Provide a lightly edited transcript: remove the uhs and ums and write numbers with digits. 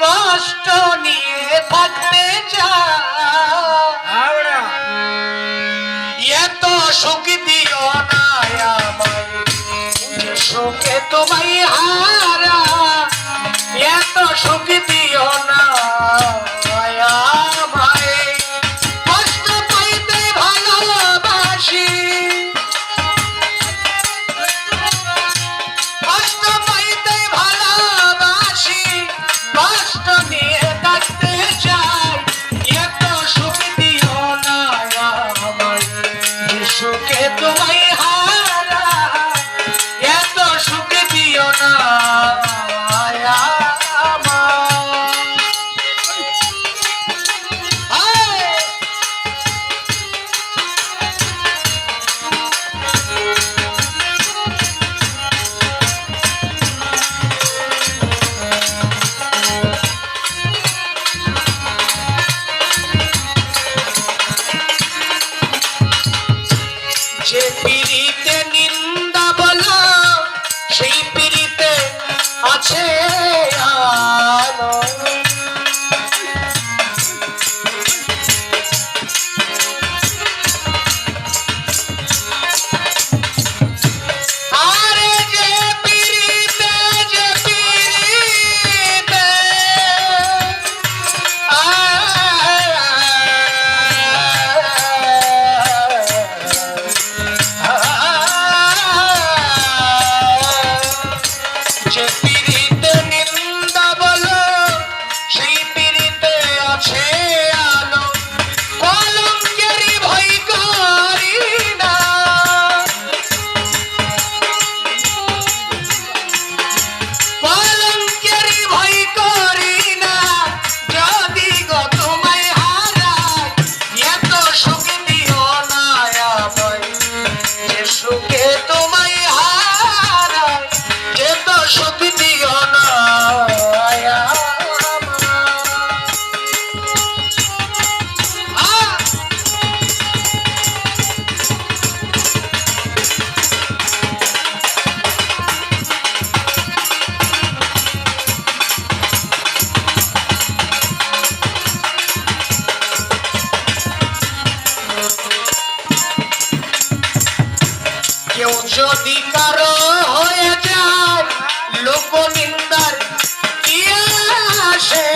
কষ্ট নিয়ে থাকতে চাই, এত সুখ দিও না আমায়, সুখে তোমায় হারা, এত সুখ দিও না আমায়, কষ্ট পাইতে ভালোবাসি, কষ্ট পাইতে ভালোবাসি, কষ্ট নিয়ে থাকতে চাই, এত সুখ দিও না আমায়, সুখে তোমায় হারা, এত সুখ দিও না যে পিড়িতে নিন্দা বলো সেই পিড়িতে আছে আলো, আরে যে পিড়িতে, যে পিড়িতে যে পিড়িতে নিন্দা বলো সেই পিড়িতে আছে আলো, কলঙ্কেরই ভয় করি না, কলঙ্কেরই ভয় করি না, যদি গো তোমায় হারাই, এত সুখ দিও না আমায়, যে সুখে তোমায় হারাই, এত সুখ দিও না কেউ যদি কারো হয়ে যায় লোক নিন্দার কি আসে,